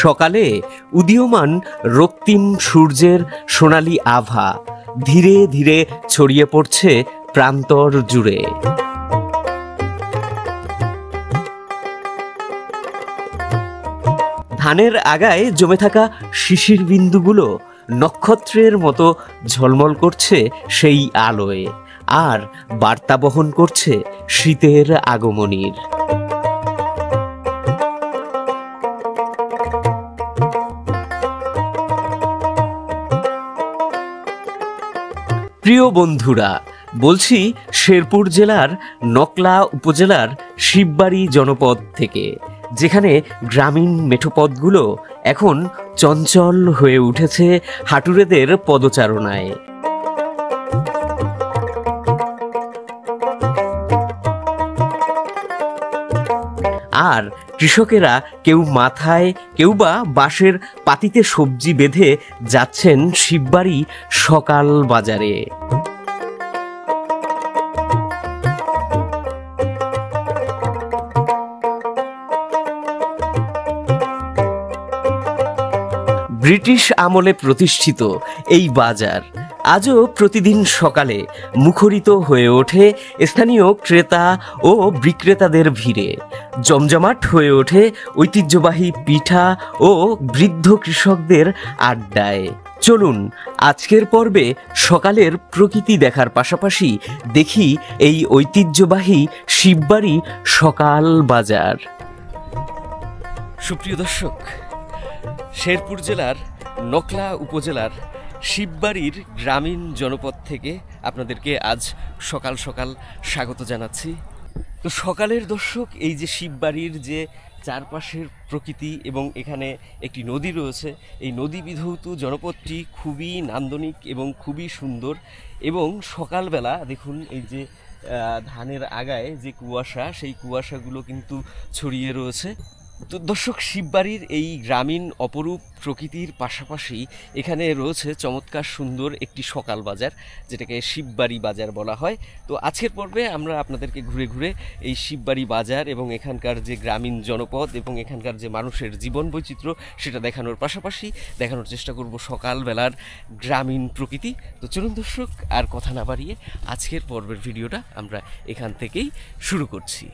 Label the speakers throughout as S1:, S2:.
S1: সকালে উদীয়মান রক্তিম সূর্যের সোনালি আভা ধীরে ধীরে ছড়িয়ে পড়ছে প্রান্তর জুড়ে। ধানের আগায় জমে থাকা শিশির বিন্দুগুলো নক্ষত্রের মতো ঝলমল করছে সেই আলোয়, আর বার্তা বহন করছে শীতের আগমনীর। প্রিয় বন্ধুরা, বলছি শেরপুর জেলার নকলা উপজেলার শিববাড়ি জনপদ থেকে, যেখানে গ্রামীণ মেঠোপথগুলো এখন চঞ্চল হয়ে উঠেছে হাঁটুরেদের পদচারণায়। আর কৃষকেরা কেউ মাথায়, কেউ বা বাঁশের পাতিতে সবজি বেঁধে যাচ্ছেন শিববাড়ি সকাল বাজারে। ব্রিটিশ আমলে প্রতিষ্ঠিত এই বাজার আজও প্রতিদিন সকালে মুখরিত হয়ে ওঠে স্থানীয় ক্রেতা ও বিক্রেতাদের ভিড়ে। জমজমাট হয়ে ওঠে ঐতিহ্যবাহী পিঠা ও বৃদ্ধ কৃষকদের আড্ডায়। চলুন আজকের পর্বে সকালের প্রকৃতি দেখার পাশাপাশি দেখি এই ঐতিহ্যবাহী শিববাড়ি সকাল বাজার। সুপ্রিয় দর্শক, শেরপুর জেলার নকলা উপজেলার শিববাড়ির গ্রামীণ জনপদ থেকে আপনাদেরকে আজ সকাল সকাল স্বাগত জানাচ্ছি। তো সকালের দর্শক, এই যে শিববাড়ির যে চারপাশের প্রকৃতি এবং এখানে একটি নদী রয়েছে, এই নদী বিধৌত জনপদটি খুবই নান্দনিক এবং খুবই সুন্দর। এবং সকালবেলা দেখুন, এই যে ধানের আগায় যে কুয়াশা, সেই কুয়াশাগুলো কিন্তু ছড়িয়ে রয়েছে। তো দর্শক, শিববাড়ির এই গ্রামীণ অপরূপ প্রকৃতির পাশাপাশি এখানে রয়েছে চমৎকার সুন্দর একটি সকাল বাজার, যেটাকে শিববাড়ি বাজার বলা হয়। তো আজকের পর্বে আমরা আপনাদেরকে ঘুরে ঘুরে এই শিববাড়ি বাজার এবং এখানকার যে গ্রামীণ জনপদ এবং এখানকার যে মানুষের জীবন বৈচিত্র্য, সেটা দেখানোর পাশাপাশি দেখানোর চেষ্টা করব সকালবেলার গ্রামীণ প্রকৃতি। তো চলুন দর্শক, আর কথা না বাড়িয়ে আজকের পর্বের ভিডিওটা আমরা এখান থেকেই শুরু করছি।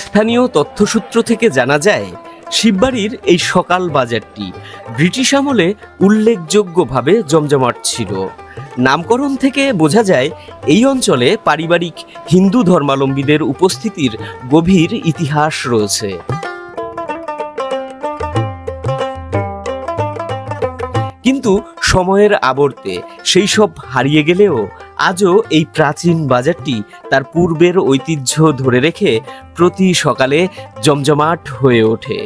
S1: স্থানীয় তথ্যসূত্র থেকে জানা যায়, শিববাড়ির এই সকাল বাজারটি ব্রিটিশ আমলে উল্লেখযোগ্যভাবে জমজমাট ছিল। নামকরণ থেকে বোঝা যায় এই অঞ্চলে পারিবারিক হিন্দু ধর্মাবলম্বীদের উপস্থিতির গভীর ইতিহাস রয়েছে। কিন্তু সময়ের আবর্তে সেই সব হারিয়ে গেলেও আজও এই প্রাচীন বাজারটি তার পূর্বের ঐতিহ্য ধরে রেখে প্রতি সকালে জমজমাট হয়ে ওঠে।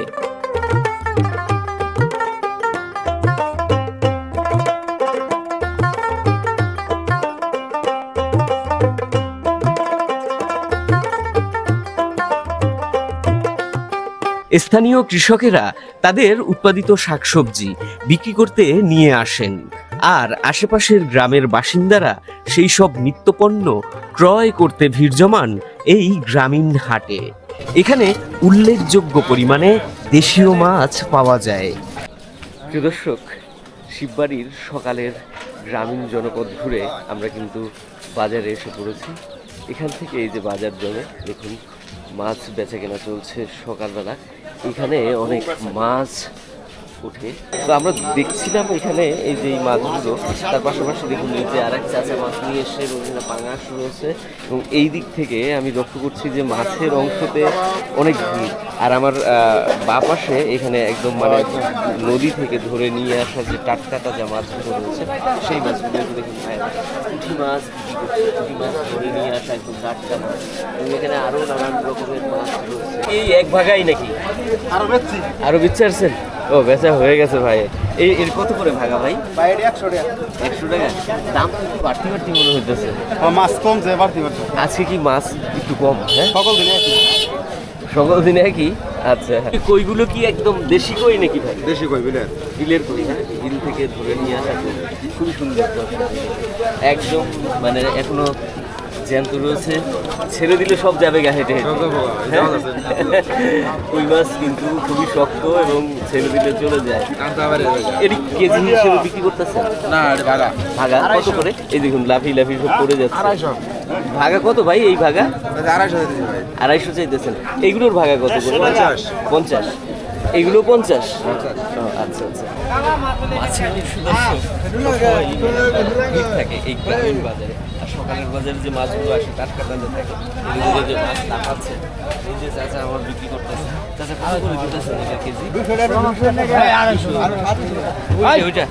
S1: স্থানীয় কৃষকেরা তাদের উৎপাদিত শাকসবজি বিক্রি করতে নিয়ে আসেন, আর আশেপাশের গ্রামের বাসিন্দারা সেই সব নিত্যপণ্য ক্রয় করতে ভিড় জমান এই গ্রামীণ হাটে। এখানে উল্লেখযোগ্য পরিমাণে দেশীয় মাছ পাওয়া যায়। প্রিয় দর্শক, শিববাড়ির সকালের গ্রামীণ জনপদ ঘুরে আমরা কিন্তু বাজারে এসে পড়েছি। এখান থেকে এই যে বাজার জমে, দেখুন মাছ বেচা কেনা চলছে সকালবেলা। এখানে অনেক মাছ ওঠে। তো আমরা দেখছিলাম এখানে এই যে এই মাছগুলো, তার পাশাপাশি দেখুন এই যে আর এক চাচা মাছ নিয়ে এসে রোজিনা পাঙাশ রয়েছে, এবং এই দিক থেকে আমি লক্ষ্য করছি যে মাছের অংশতে অনেক ভিড়। আর আমার বাঁ পাশে এখানে একদম মানে নদী থেকে ধরে নিয়ে আসা যে টাটকা তাজা মাছগুলো রয়েছে, সেই মাছগুলো দেখুন পুঁটি মাছ, পুঁটি মাছ ধরে নিয়ে আসা একদম টাটকা মাছ, এবং এখানে আরও নানান রকমের মাছ রয়েছে। এই এক ভাগাই নাকি আরো বিচ্ছে আসছেন? ও বেচা হয়ে গেছে ভাই। এর কত করে ভাগা ভাই?
S2: 100 টাকা।
S1: 100 টাকা। দাম তো একটু বাড়তি বাড়তি মনে হইতেছে।
S2: মাছ কমছে, বাড়তি বাড়তি।
S1: আজকে কি মাছ একটু কম? হ্যাঁ,
S2: সকল দিনে একই।
S1: সকল দিনে একই। আচ্ছা, কইগুলো কি একদম দেশি কই নাকি ভাই?
S2: দেশি কই বিলের।
S1: বিলের কই, হ্যাঁ, বিল থেকে ধরে নিয়ে আসা কই, খুবই সুন্দর একদম, মানে এখনো জ্যান্ত রয়েছে, ছেড়ে দিলে সব যাবে গা হেঁটে হেঁটে। কই মাছ কিন্তু খুবই শক্ত এবং ছেড়ে দিলে চলে যায়। এটি কেজি হিসেবে বিক্রি করতেছেন?
S2: না, ভাগা।
S1: ভাগা কত করে? এই দেখুন লাফি লাফি সব পড়ে যাচ্ছে।
S2: 250।
S1: ভাগা কত ভাই এই ভাগা?
S2: 250 দিতেছি ভাই।
S1: 250 চাইতেছেন। এইগুলোর ভাগা কত করে?
S2: 50।
S1: 50। এইগুলো 50? আচ্ছা আচ্ছা। মাছের সুদর্শন ভিড় থাকে এই গ্রামীণ বাজারে, আর সকালের বাজারে যে মাছগুলো আসে টাটকা তাজা থাকে, এগুলো যে মাছ লাফাচ্ছে, এই যে চাচা আমার বিক্রি করতেছে। চাচা কত করে দিতেছেন এটা কেজি?
S2: 200 টাকা।
S1: ওইটা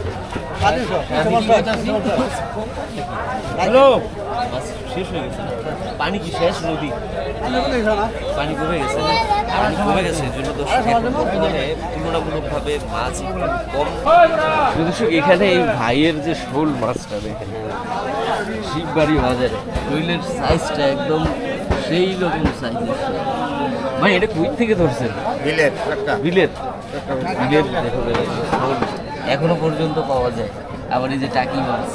S2: হ্যালো,
S1: মাছ শেষ হয়ে গেছে না? পানি কি শেষ? নদী পানি কমে গেছে না? পানি কমে গেছে এর জন্য তো মানে তুলনামূলকভাবে মাছ একটু কম। দর্শক, এখানে এই ভাইয়ের যে শোল মাছটা দেখেন শিববাড়ি বাজারে, শৈলের সাইজটা একদম সেই রকম সাইজ। ভাই এটা কই থেকে ধরছেন?
S2: বিলের টাটকা।
S1: বিলের বিলের দেখুন শোল এখনো পর্যন্ত পাওয়া যায়। আবার এই যে টাকি মাছ,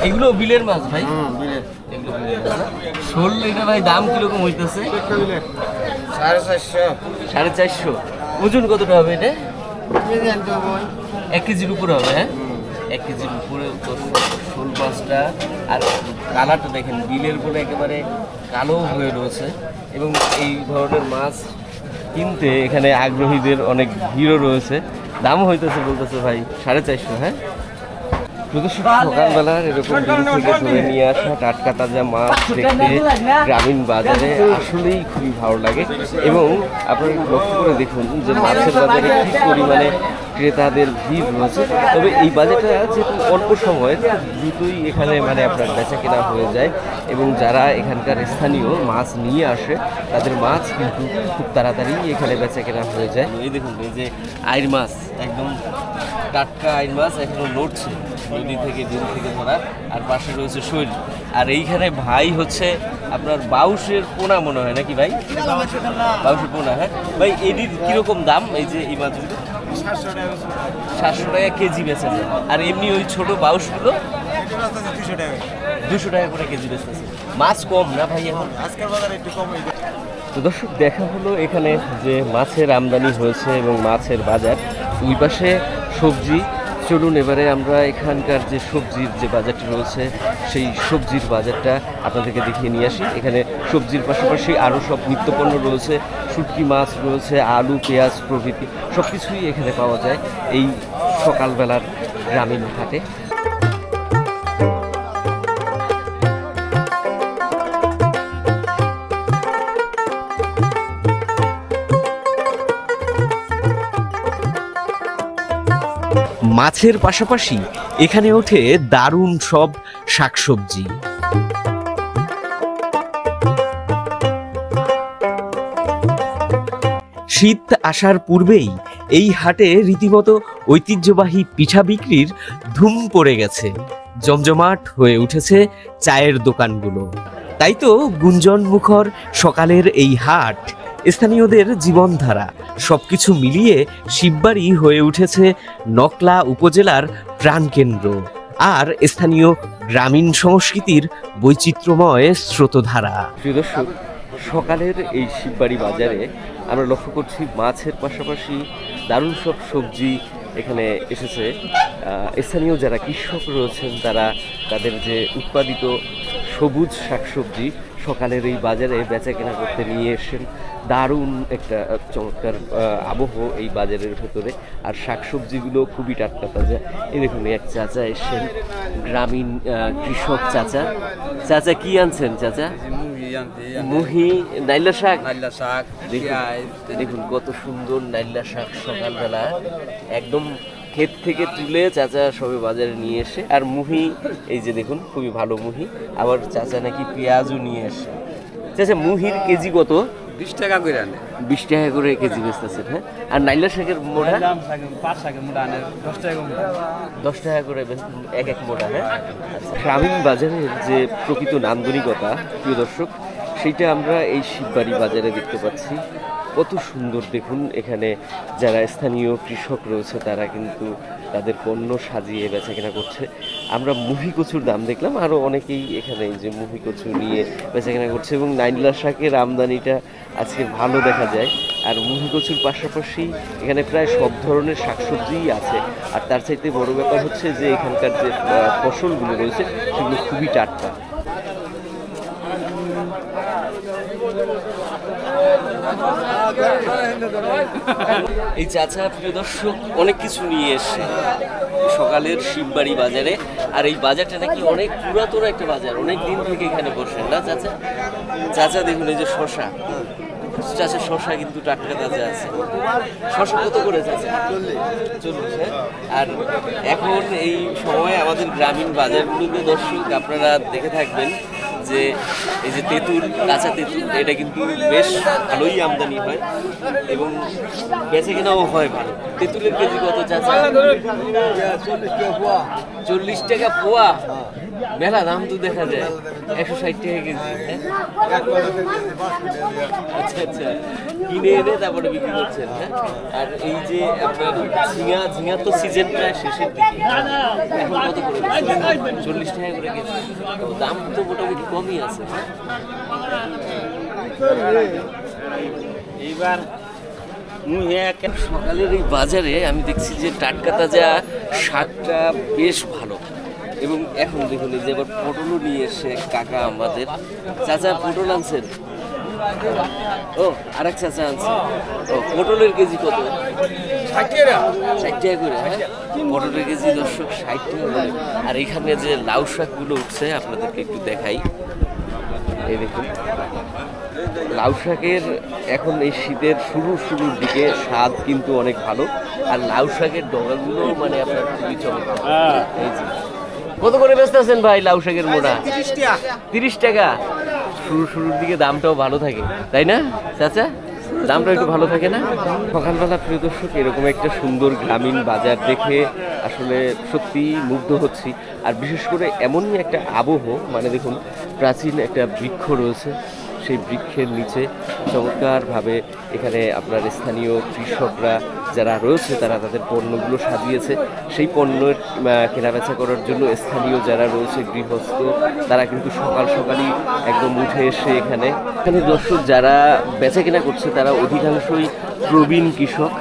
S1: এগুলো বিলের মাছ ভাই?
S2: বিলের।
S1: এগুলো বিলের মাছ। শোল এটা ভাই দাম কিরকম হইতেছে?
S2: বিলের 450।
S1: 450। ওজন কতটা হবে এটা? 1 কেজির উপরে হবে। হ্যাঁ, 1 কেজির উপরে তো শোল মাছটা। আর কালারটা দেখেন, বিলের বলে একেবারে কালো হয়ে রয়েছে, এবং এই ধরনের মাছ কিনতে এখানে আগ্রহীদের অনেক ভিড়ও রয়েছে। দামও হইতেছে বলতেছে ভাই 450। হ্যাঁ, শুধু সকালবেলার এরকম বিল থেকে ধরে নিয়ে আসা টাটকা তাজা মাছ দেখতে গ্রামীণ বাজারে আসলেই খুবই ভালো লাগে। এবং আপনারা লক্ষ্য করে দেখুন যে মাছের বাজারে কী পরিমাণে ক্রেতাদের ভিড় রয়েছে। তবে এই বাজারটা যেহেতু অল্প সময়, দ্রুতই এখানে মানে আপনার বেচা কেনা হয়ে যায়, এবং যারা এখানকার স্থানীয় মাছ নিয়ে আসে তাদের মাছ কিন্তু খুব তাড়াতাড়ি এখানে বেচা কেনা হয়ে যায়। এই দেখুন এই যে আইর মাছ, একদম টাটকা আইর মাছ এখনো লড়ছে নদী থেকে, দিন থেকে ধরা। আর পাশে রয়েছে শৈল। আর এইখানে ভাই হচ্ছে আপনার বাউশের পোনা মনে হয় নাকি ভাই? বাউশের পোনা। হ্যাঁ ভাই, এটির কিরকম দাম? এই যে এই মাছগুলো 700 টাকা কেজি বেচা যায়। আর এমনি ওই ছোট বাউশগুলো 200 টাকা করে কেজি বেচতেছে। মাছ কম না ভাই এখন?
S2: আজকের বাজারে একটু কম।
S1: তো দর্শক, দেখা হলো এখানে যে মাছের আমদানি হয়েছে এবং মাছের বাজার, ওই পাশে সবজি। চলুন এবারে আমরা এখানকার যে সবজির যে বাজারটা রয়েছে সেই সবজির বাজারটা আপনাদেরকে দেখিয়ে নিয়ে আসি। এখানে সবজির পাশাপাশি আরও সব নিত্যপণ্য রয়েছে, শুটকি মাছ রয়েছে, আলু পেঁয়াজ প্রভৃতি সব কিছুই এখানে পাওয়া যায় এই সকালবেলার গ্রামীণ হাটে। মাছের পাশাপাশি এখানে ওঠে দারুণ সব শাকসবজি। শীত আসার পূর্বেই এই হাটে রীতিমতো ঐতিহ্যবাহী পিঠা বিক্রির ধুম পড়ে গেছে। জমজমাট হয়ে উঠেছে চায়ের দোকানগুলো। তাই তো গুঞ্জন মুখর সকালের এই হাট, স্থানীয়দের জীবনধারা সবকিছু মিলিয়ে শিববাড়ি হয়ে উঠেছে নকলা উপজেলার প্রাণকেন্দ্র আর স্থানীয় গ্রামীণ সংস্কৃতির বৈচিত্র্যময় স্রোতধারা। প্রিয় দর্শক, সকালের এই শিববাড়ি বাজারে আমরা লক্ষ্য করছি মাছের পাশাপাশি দারুণ সব সবজি এখানে এসেছে। স্থানীয় যারা কৃষক রয়েছেন তারা তাদের যে উৎপাদিত সবুজ শাকসবজি সকালের এই বাজারে বেচা কেনা করতে নিয়ে এসেছেন। দারুণ একটা চমৎকার আবহ এই বাজারের ভেতরে। আর শাকসবজিগুলো খুবই টাটকা তাজা। এই দেখুন এক চাচা এসছেন, গ্রামীণ কৃষক চাচা। চাচা কি আনছেন চাচা? মুহি, নাইলা শাক। দেখুন কত সুন্দর নাইলা শাক সকালবেলা একদম ক্ষেত থেকে তুলে চাচা সবে বাজারে নিয়ে এসে। আর মুহি এই যে দেখুন খুবই ভালো মুহি। আবার চাচা নাকি পেঁয়াজও নিয়ে এসে। চাচা মুহির কেজি কত?
S2: 20 টাকা করে আনে।
S1: 20 টাকা করে কেজি বেচতেছেন। হ্যাঁ, আর নাইলা শাকের মোড়া?
S2: 5 টাকা মোটা আনে, 10 টাকা মোটা।
S1: 10 টাকা করে এক এক মোটা। হ্যাঁ, গ্রামীণ বাজারের যে প্রকৃত নান্দনিকতা প্রিয় দর্শক, সেইটা আমরা এই শিববাড়ি বাজারে দেখতে পাচ্ছি। কত সুন্দর দেখুন, এখানে যারা স্থানীয় কৃষক রয়েছে তারা কিন্তু তাদের পণ্য সাজিয়ে বেচাকেনা করছে। আমরা মুহি কচুর দাম দেখলাম, আরও অনেকেই এখানে এই যে মুহি কচু নিয়ে বেচাকেনা করছে এবং নাইলা শাকের আমদানিটা আজকে ভালো দেখা যায়। আর মুহি কচুর পাশাপাশি এখানে প্রায় সব ধরনের শাকসবজিই আছে। আর তার চাইতে বড় ব্যাপার হচ্ছে যে এখানকার যে ফসলগুলো রয়েছে সেগুলো খুবই টাটকা। এই চাচা প্রিয় দর্শক অনেক কিছু নিয়ে এসছে সকালের শিববাড়ি বাজারে। আর এই বাজারটা নাকি অনেক পুরাতন একটা বাজার, অনেক দিন থেকে এখানে বসেন না চাচা? চাচা দেখুন এই যে শশা, চাচা শশা কিন্তু টাটকা তাজা আছে। শশা কত করে চাচা? 40। হ্যাঁ, আর এখন এই সময় আমাদের গ্রামীণ বাজারগুলোতে দর্শক আপনারা দেখে থাকবেন যে এই যে তেঁতুল, কাঁচা তেঁতুল, এটা কিন্তু বেশ ভালোই আমদানি হয় এবং বেচে কেনাও হয় ভালো। তেঁতুলের কেজি কত চাচা? 40 টাকা পোয়া। মেলা দাম তো দেখা যায়। 160 টাকা কেজি। আচ্ছা আচ্ছা, কিনে এনে তারপরে বিক্রি করছেন। হ্যাঁ, আর এই যে আপনার ঝিঙা তো সিজন প্রায় শেষের দিকে, এখন কত করে? 40 টাকা করে কেজি। দাম তো মোটামুটি কমই আছে।
S2: এইবার
S1: সকালের এই বাজারে আমি দেখছি যে টাটকা তাজা শাকটা বেশ ভালো। এবং এখন দেখুন এই যে এবার পটলও নিয়ে এসে কাকা আমাদের। চাচা পটল আনছেন? ও আরেক চাচা আনছে। ও পটলের কেজি কত?
S2: 60 টাকা।
S1: 60 টাকা করে। হ্যাঁ, পটলের কেজি দর্শক 60 টাকা করে। আর এখানে যে লাউ শাকগুলো উঠছে আপনাদেরকে একটু দেখাই। এই দেখুন লাউ শাকের এখন এই শীতের শুরুর দিকে স্বাদ কিন্তু অনেক ভালো। আর লাউ শাকের ডগাগুলো মানে আপনার খুবই চমৎকার। এই যে কত করে বেচতেছেন ভাই লাউ শাকের মোড়া?
S2: 30 টাকা।
S1: 30 টাকা। শুরুর দিকে দামটাও ভালো থাকে তাই না চাচা? দামটা একটু ভালো থাকে না? সকালবেলা প্রিয় দর্শক এরকম একটা সুন্দর গ্রামীণ বাজার দেখে আসলে সত্যি মুগ্ধ হচ্ছি। আর বিশেষ করে এমনই একটা আবহ, মানে দেখুন প্রাচীন একটা বৃক্ষ রয়েছে, সেই বৃক্ষের নিচে চমৎকারভাবে এখানে আপনার স্থানীয় কৃষকরা যারা রয়েছে তারা তাদের পণ্যগুলো সাজিয়েছে। সেই পণ্যের কেনাবেচা করার জন্য স্থানীয় যারা রয়েছে গৃহস্থ তারা কিন্তু সকালই একদম উঠে এসে এখানে দর্শক যারা বেচা কেনা করছে তারা অধিকাংশই প্রবীণ কৃষক,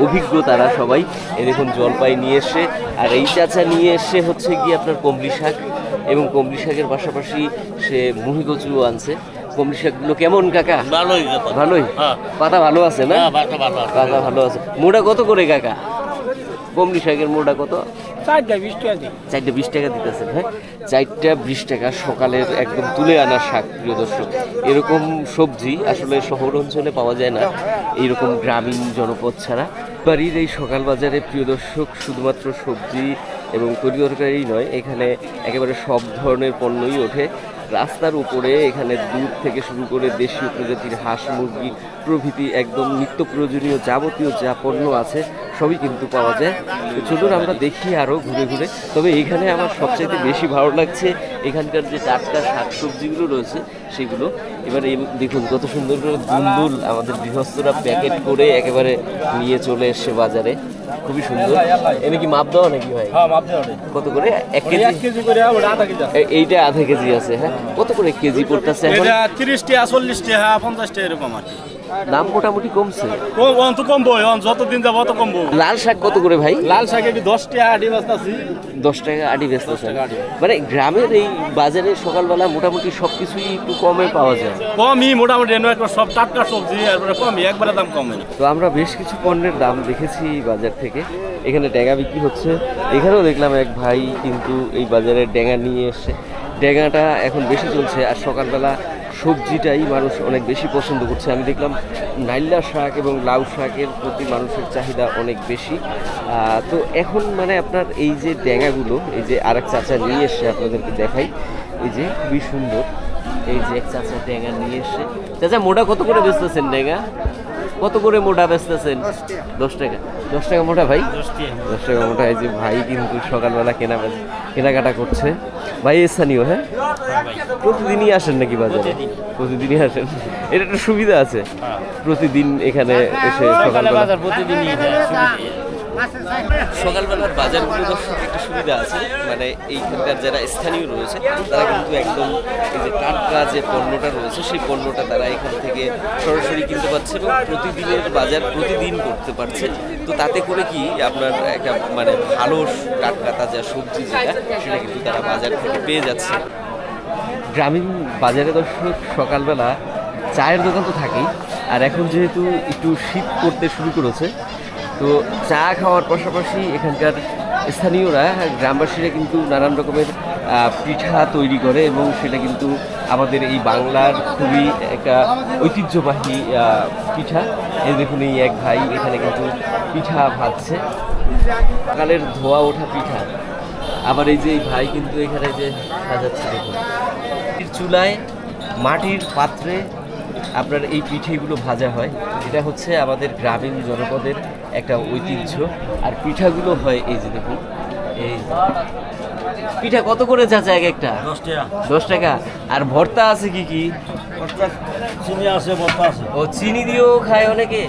S1: অভিজ্ঞ তারা সবাই। এই দেখুন জলপাই নিয়ে এসে, আর এই চাচা নিয়ে এসে হচ্ছে গিয়ে আপনার কমলি শাক, এবং কমলি শাকের পাশাপাশি সে মুহি কচুও আনছে। কমলি শাকগুলো কেমন কাকা? ভালোই। পাতা ভালো আছে না? পাতা ভালো আছে। মোটা কত করে কাকা কমলি শাকের? মোটা কত?
S2: 4টা 20 টাকা দিই।
S1: 4টা 20 টাকা দিতেছেন। হ্যাঁ, 4টা 20 টাকা সকালের একদম তুলে আনা শাক। প্রিয় দর্শক এরকম সবজি আসলে শহর অঞ্চলে পাওয়া যায় না, এইরকম গ্রামীণ জনপদ ছাড়া। বাড়ির এই সকাল বাজারে প্রিয় দর্শক শুধুমাত্র সবজি এবং তরি তরকারি নয়, এখানে একেবারে সব ধরনের পণ্যই ওঠে। রাস্তার উপরে এখানে দুধ থেকে শুরু করে দেশীয় প্রজাতির হাঁস মুরগি প্রভৃতি একদম নিত্য প্রয়োজনীয় যাবতীয় যা পণ্য আছে সবই কিন্তু পাওয়া যায়। তো চলুন আমরা দেখি আরও ঘুরে ঘুরে। তবে এখানে আমার সবচাইতে বেশি ভালো লাগছে এখানকার যে টাটকা শাকসবজিগুলো রয়েছে সেগুলো। এবারে দেখুন কত সুন্দর করে দুলদুল আমাদের গৃহস্থরা প্যাকেট করে একেবারে নিয়ে চলে এসছে বাজারে, খুবই সুন্দর। এনে কি মাপ দেওয়া নাকি ভাই?
S2: হ্যাঁ, মাপ দেওয়া।
S1: কত করে? 1 কেজি?
S2: 1 কেজি করে ওটা আধা কেজি।
S1: এইটা আধা কেজি আছে। হ্যাঁ, কত করে কেজি পড়তেছে এখন?
S2: এটা 30 টাকা, 40 টাকা, 50 টাকা এরকম আর কি।
S1: দাম মোটামুটি কমছে।
S2: অন্ত কমবো যতদিন যাবো অত কমবো।
S1: লাল শাক কত করে ভাই?
S2: লাল শাকে 10 টাকা আড়ি বাজতাছি।
S1: 10 টাকা আড়ি বেচতেছেন? মানে গ্রামের এই বাজারে সকালবেলা মোটামুটি সবকিছুই একটু কমে পাওয়া যায়।
S2: কমই মোটামুটি সব টাটকা সবজি কমই, একবারে দাম কমে না।
S1: তো আমরা বেশ কিছু পণ্যের দাম দেখেছি বাজার থেকে। এখানে ডেঙ্গা বিক্রি হচ্ছে, এখানেও দেখলাম এক ভাই কিন্তু এই বাজারে ডেঙ্গা নিয়ে এসছে। ডেঙ্গাটা এখন বেশি চলছে, আর সকালবেলা সবজিটাই মানুষ অনেক বেশি পছন্দ করছে। আমি দেখলাম নাইলা শাক এবং লাউ শাকের প্রতি মানুষের চাহিদা অনেক বেশি। তো এখন মানে আপনার এই যে ডেঙ্গাগুলো, এই যে আরেক চাচা নিয়ে এসছে, আপনাদেরকে দেখাই। এই যে খুবই সুন্দর, এই যে এক চাচা ডেঙ্গা নিয়ে এসছে। চাচা মোটা কত করে বেচতেছেন ডেঙ্গা? কত করে মোটা বেচতেছেন? 10 টাকা। 10 টাকা মোটা ভাই? 10 টাকা মোটা। এই যে ভাই কিন্তু সকালবেলা কেনাকাটা করছে। ভাই স্থানীয়? হ্যাঁ, প্রতিদিনই আসেন নাকি বাজারে? প্রতিদিনই আসেন, এটা একটা সুবিধা আছে। প্রতিদিন এখানে এসে সকালবেলা সকালবেলার বাজারগুলো দর্শক একটা সুবিধা আছে, মানে এইখানকার যারা স্থানীয় রয়েছে তারা কিন্তু একদম এই যে টাটকা যে পণ্যটা রয়েছে সেই পণ্যটা তারা এখান থেকে সরাসরি কিনতে পারছে এবং প্রতিদিনের বাজার প্রতিদিন করতে পারছে। তো তাতে করে কি আপনার একটা মানে ভালো টাটকা তাজা সবজি যেটা, সেটা কিন্তু তারা বাজার থেকে পেয়ে যাচ্ছে। গ্রামীণ বাজারে দর্শক সকালবেলা চায়ের দোকান তো থাকেই, আর এখন যেহেতু একটু শীত পড়তে শুরু করেছে, তো চা খাওয়ার পাশাপাশি এখানকার স্থানীয়রা, গ্রামবাসীরা কিন্তু নানান রকমের পিঠা তৈরি করে এবং সেটা কিন্তু আমাদের এই বাংলার খুবই একটা ঐতিহ্যবাহী পিঠা। এই দেখুন এই এক ভাই এখানে কিন্তু পিঠা ভাজছে, সকালের ধোয়া ওঠা পিঠা। আবার এই যে এই ভাই কিন্তু এখানে যে ভাজাচ্ছে, দেখুন চুলায় মাটির পাত্রে আপনার এই পিঠেগুলো ভাজা হয়। এটা হচ্ছে আমাদের গ্রামীণ জনপদের একটা ঐতিহ্য। আর পিঠাগুলো হয় এই যে দেখুন, এই পিঠা কত করে চাচা এক একটা?
S2: 10 টাকা।
S1: 10 টাকা। আর ভর্তা আছে কি কি?
S2: চিনি আছে, ভর্তা আছে।
S1: ও, চিনি দিয়েও খায় অনেকে?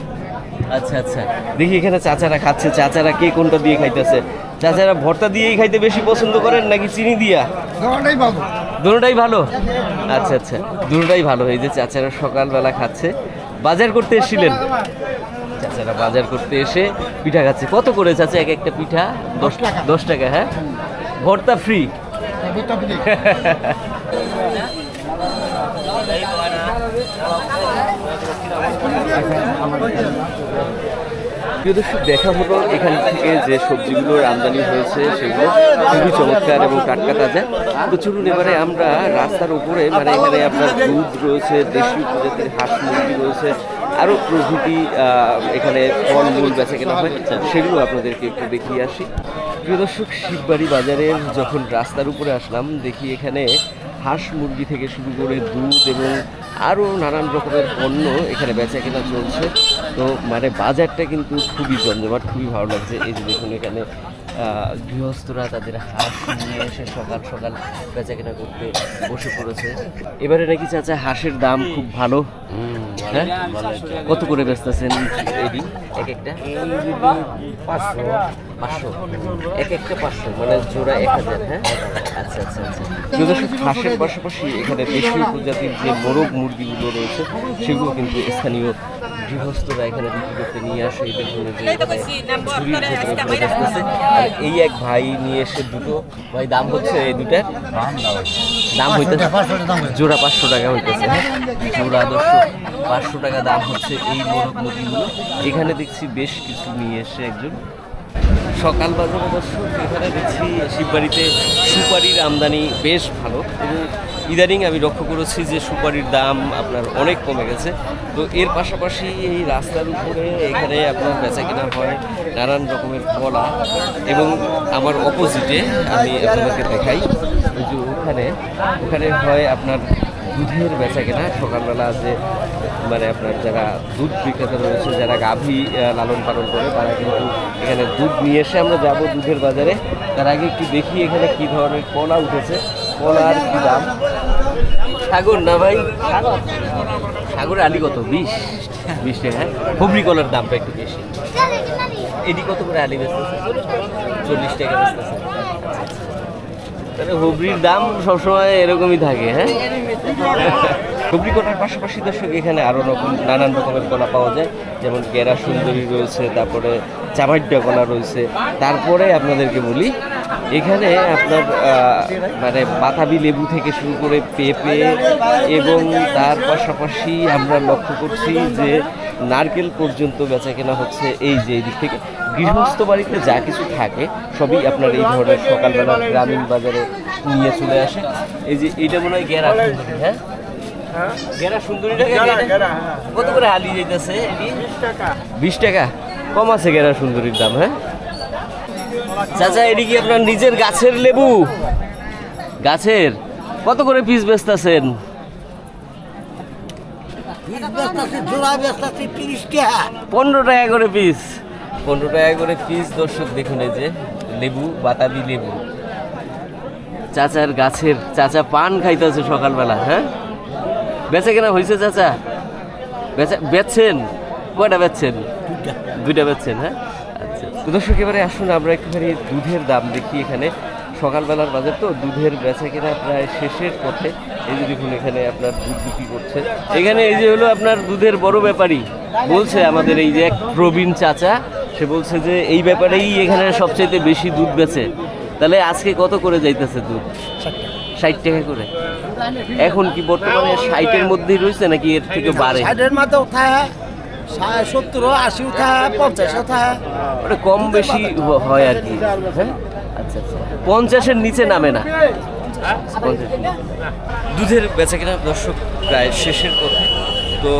S1: আচ্ছা আচ্ছা, দেখি এখানে চাচারা খাচ্ছে। চাচারা কে কোনটা দিয়ে খাইতেছে? চাচারা ভর্তা দিয়েই খাইতে বেশি পছন্দ করেন নাকি চিনি দিয়া? দুটোটাই ভালো। আচ্ছা আচ্ছা, দুটোটাই ভালো। এই যে চাচারা সকালবেলা খাচ্ছে। বাজার করতে এসেছিলেন? চাচারা বাজার করতে এসে পিঠা খাচ্ছে। কত করে চাচা এক একটা পিঠা? 10 টাকা। হ্যাঁ, ভর্তা ফ্রি। প্রিয় দর্শক, দেখা হলো এখান থেকে যে সবজিগুলোর আমদানি হয়েছে সেগুলো খুবই চমৎকার এবং টাটকা তাজা। তো চলুন এবারে আমরা রাস্তার উপরে, মানে এখানে আপনার দুধ রয়েছে, দেশি প্রজাতির হাঁস মুরগি রয়েছে, আরও প্রভৃতি এখানে ফলমূল বেচা কেনা হয়, সেগুলো আপনাদেরকে একটু দেখিয়ে আসি। প্রিয় দর্শক, শিববাড়ি বাজারের যখন রাস্তার উপরে আসলাম, দেখি এখানে হাঁস মুরগি থেকে শুরু করে দুধ এবং আরও নানান রকমের পণ্য এখানে বেচা কেনা চলছে। তো মানে বাজারটা কিন্তু খুবই জমজমাট, খুবই ভালো লাগছে। এই যে দেখুন এখানে গৃহস্থরা তাদের হাঁস নিয়ে এসে সকাল সকাল বেচা কেনা করতে বসে পড়েছে। এবারে নাকি চাচা হাঁসের দাম খুব ভালো? হ্যাঁ, কত করে বেচতেছেন এডি এক একটা? 500 এক একটা 500, মানে জোড়া 1000। হ্যাঁ, আচ্ছা আচ্ছা আচ্ছা। হাঁসের পাশাপাশি এখানে দেশীয় প্রজাতির যে মোরগ মুরগিগুলো রয়েছে সেগুলো কিন্তু স্থানীয় গৃহস্থরা এখানে বিক্রি করতে নিয়ে আসে। এই দেখুন যে ঝুড়ির ভেতরে ভরে বসতেছে। আর এই এক ভাই নিয়ে এসে দুটো। ভাই দাম হচ্ছে এই দুটার দাম হইতেছে জোড়া 500 টাকা হইতেছে। জোড়া 500 টাকা দাম হচ্ছে এই মোরগ মুরগিগুলো। এখানে দেখছি বেশ কিছু নিয়ে এসে একজন। সকাল বাজারে দর্শক এখানে দেখছি শিববাড়িতে সুপারির আমদানি বেশ ভালো এবং ইদানিং আমি লক্ষ্য করেছি যে সুপারির দাম আপনার অনেক কমে গেছে। তো এর পাশাপাশি এই রাস্তার উপরে এখানে আপনার বেচা কেনা হয় নানান রকমের কলা, এবং আমার অপোজিটে আমি আপনাদেরকে দেখাই, ওই যে ওখানে হয় আপনার দুধের বেচা কেনা। সকালবেলা যে মানে আপনার যারা দুধ বিক্রেতা রয়েছে, যারা গাভী লালন পালন করে, তারা কিন্তু এখানে দুধ নিয়ে এসে আমরা যাব দুধের বাজারে। তার আগে একটু দেখি এখানে কি ধরনের কলা উঠেছে, কলার কি দাম। সাগর না ভাই? সাগরের আলি কত? 20 টাকা। হুবড়ি কলার দামটা একটু বেশি। এটি কত করে আলি বেচতেছে? 40 টাকা বেচতেছে। তাহলে হুবড়ির দাম সবসময় এরকমই থাকে। হ্যাঁ, সবজি কলার পাশাপাশি দর্শক এখানে আরও নানান রকমের কলা পাওয়া যায়, যেমন গেরা সুন্দরী রয়েছে, তারপরে চামাইডা কলা রয়েছে। তারপরে আপনাদেরকে বলি এখানে আপনার মানে বাতাবি লেবু থেকে শুরু করে পেঁপে, এবং তার পাশাপাশি আমরা লক্ষ্য করছি যে নারকেল পর্যন্ত বেচা কেনা হচ্ছে। এই যে এই দিক থেকে গৃহস্থ বাড়িতে যা কিছু থাকে সবই আপনার এই ধরনের সকালবেলা গ্রামীণ বাজারে নিয়ে চলে আসে। এই যে এইটা মনে হয় গেরা সুন্দরী, হ্যাঁ গেরা সুন্দরীটা কত করে হালি যাইতেছে? 20 টাকা, কম আছে গেরা সুন্দরীর দাম। হ্যাঁ চাচা, এটি কি আপনার নিজের গাছের লেবু? গাছের কত করে পিস বেচতেছেন? 15 টাকা করে পিস। 15 টাকা করে পিস দর্শক। দেখুন এই যে লেবু, বাতাবি লেবু চাচার গাছের। চাচা পান খাইতেছে সকালবেলা। হ্যাঁ বেচা কেনা হয়েছে চাচা? বেচছেন কয়টা? বেচছেন দুইটা বেচছেন। হ্যাঁ আচ্ছা দর্শক, এবারে আসুন আমরা একটুখানি দুধের দাম দেখি। এখানে সকালবেলার বাজার তো, দুধের বেচা কেনা প্রায় শেষের পথে। এই যে দেখুন এখানে আপনার দুধ বিক্রি করছে। এখানে এই যে হলো আপনার দুধের বড় ব্যাপারী বলছে আমাদের এই যে এক প্রবীণ চাচা, সে বলছে যে এই ব্যাপারেই এখানে সবচেয়ে বেশি দুধ বেচে। তাহলে আজকে কত করে যাইতেছে দুধ? 60 টাকা করে। এখন কি বর্তমানে 60-এর মধ্যেই রয়েছে নাকি এর থেকে বাড়ে?
S3: 60-এর মধ্যে উঠায়, 70, 80 উঠায়, 50 উঠায়,
S1: ওটা কম বেশি হয় আর কি। হ্যাঁ আচ্ছা আচ্ছা, 50-এর নিচে নামে না। 50-এর নিচে। দুধের বেচা কেনা দর্শক প্রায় শেষের পথে। তো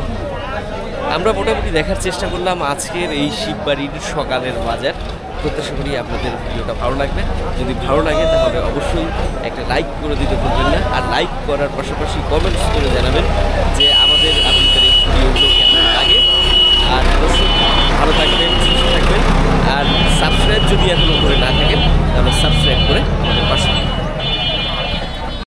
S1: আমরা মোটামুটি দেখার চেষ্টা করলাম আজকের এই শিববাড়ির সকালের বাজার। প্রত্যাশা করি আপনাদের ভিডিওটা ভালো লাগবে। যদি ভালো লাগে তাহলে অবশ্যই একটা লাইক করে দিতে ভুলবেন না। আর লাইক করার পাশাপাশি কমেন্টস করে জানাবেন যে আমাদের আপনাদের এই ভিডিওগুলো